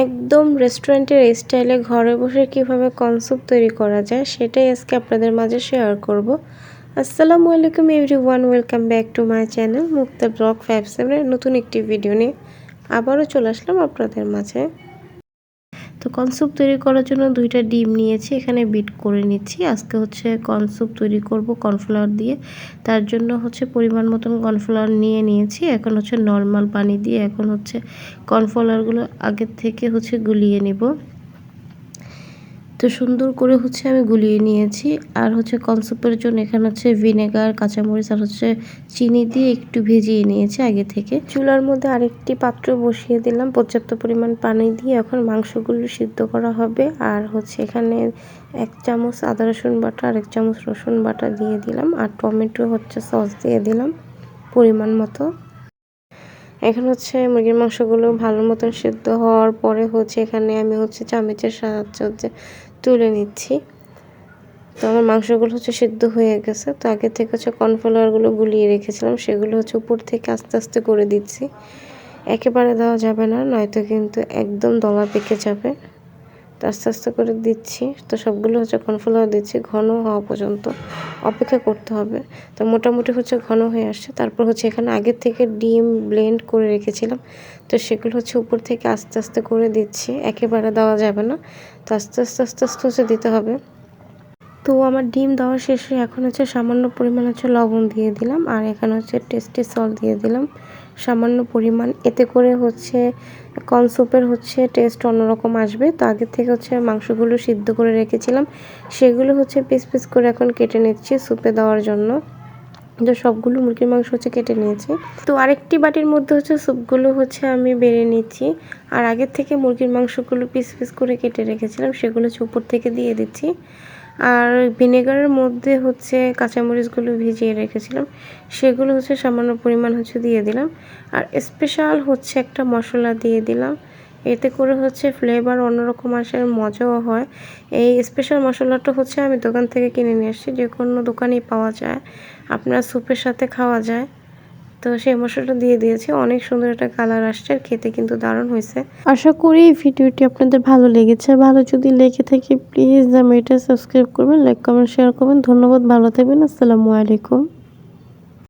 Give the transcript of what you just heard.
একদম রেস্টুরেন্টের স্টাইলে ঘরে বসে কিভাবে কর্ন স্যুপ তৈরি করা যায় সেটাই আজকে আপনাদের মাঝে শেয়ার করব। আসসালামু আলাইকুম everyone, welcome back to my channel Mukta blog 57 এর নতুন একটি ভিডিও নিয়ে আবারও চলে আসলাম আপনাদের মাঝে। তো কর্ন স্যুপ তৈরি করার জন্য 2টা ডিম নিয়েছি, এখানে বিট করে নিচ্ছি। আজকে হচ্ছে কর্ন স্যুপ তৈরি করব কর্নফ্লাওয়ার দিয়ে। তার জন্য হচ্ছে পরিমাণ মতন কর্নফ্লাওয়ার নিয়ে নিয়েছি। এখন হচ্ছে নর্মাল পানি দিয়ে এখন হচ্ছে কর্নফ্লাওয়ারগুলো আগের থেকে হচ্ছে গুলিয়ে নেব। তো সুন্দর করে হচ্ছে আমি গুলিয়ে নিয়েছি। আর হচ্ছে কর্ন স্যুপের জন্য এখানে হচ্ছে ভিনেগার, কাঁচামরিচ আর হচ্ছে চিনি দিয়ে একটু ভিজিয়ে নিয়েছি আগে থেকে। চুলার মধ্যে আরেকটি পাত্র বসিয়ে দিলাম, পর্যাপ্ত পরিমাণ পানি দিয়ে এখন মাংসগুলো সিদ্ধ করা হবে। আর হচ্ছে এখানে 1 চামচ আদা রসুন বাটা আর 1 চামচ রসুন বাটা দিয়ে দিলাম, আর টমেটো হচ্ছে সস দিয়ে দিলাম পরিমাণ মতো। এখন হচ্ছে মুরগির মাংসগুলো ভালো মতন সিদ্ধ হওয়ার পরে হচ্ছে এখানে আমি হচ্ছে চামচের সাহায্যে তুলে নিচ্ছি। তো আমার মাংসগুলো হচ্ছে সিদ্ধ হয়ে গেছে। তো আগে থেকে হচ্ছে কর্নফ্লাওয়ারগুলো গুলিয়ে রেখেছিলাম, সেগুলো হচ্ছে উপর থেকে আস্তে আস্তে করে দিচ্ছি। একেবারে দেওয়া যাবে না, নয়তো কিন্তু একদম দলা পেকে যাবে। তো আস্তে আস্তে করে দিচ্ছি। তো সবগুলো হচ্ছে কর্নফ্লাওয়ার দিচ্ছি, ঘন হওয়া পর্যন্ত অপেক্ষা করতে হবে। তো মোটামুটি হচ্ছে ঘন হয়ে আসছে। তারপর হচ্ছে এখানে আগের থেকে ডিম ব্লেন্ড করে রেখেছিলাম, তো সেগুলো হচ্ছে উপর থেকে আস্তে আস্তে করে দিচ্ছি, একেবারে দেওয়া যাবে না। তো আস্তে আস্তে আস্তে আস্তে হচ্ছে দিতে হবে। তো আমার ডিম দেওয়া শেষে এখন হচ্ছে সামান্য পরিমাণ হচ্ছে লবণ দিয়ে দিলাম, আর এখানে হচ্ছে টেস্টি সল্ট দিয়ে দিলাম সামান্য পরিমাণ। এতে করে হচ্ছে কর্ন স্যুপের হচ্ছে টেস্ট অন্যরকম আসবে। তো আগের থেকে হচ্ছে মাংসগুলো সিদ্ধ করে রেখেছিলাম, সেগুলো হচ্ছে পিস পিস করে এখন কেটে নিচ্ছি স্যুপে দেওয়ার জন্য। তো সবগুলো মুরগির মাংস হচ্ছে কেটে নিয়েছি। তো আরেকটি বাটির মধ্যে হচ্ছে স্যুপগুলো হচ্ছে আমি বেড়ে নিচ্ছি। আর আগের থেকে মুরগির মাংসগুলো পিস পিস করে কেটে রেখেছিলাম, সেগুলো হচ্ছে উপর থেকে দিয়ে দিচ্ছি। আর ভিনেগারের মধ্যে হচ্ছে কাঁচামরিচগুলো ভিজিয়ে রেখেছিলাম, সেগুলো হচ্ছে সামান্য পরিমাণ হচ্ছে দিয়ে দিলাম। আর স্পেশাল হচ্ছে একটা মশলা দিয়ে দিলাম, এতে করে হচ্ছে ফ্লেভার অন্যরকম আসে, মজাও হয়। এই স্পেশাল মশলাটা হচ্ছে আমি দোকান থেকে কিনে নিয়ে আসছি, যে কোনো দোকানেই পাওয়া যায়, আপনার স্যুপের সাথে খাওয়া যায়। তো সেই মশলাটা দিয়ে দিয়েছি, অনেক সুন্দর একটা কালার আসছে, আর খেতে কিন্তু দারুণ হয়েছে। আশা করি এই ভিডিওটি আপনাদের ভালো লেগেছে। ভালো যদি লেগে থাকে প্লিজ এটা সাবস্ক্রাইব করবেন, লাইক কমেন্ট শেয়ার করবেন। ধন্যবাদ, ভালো থাকবেন, আসসালামু আলাইকুম।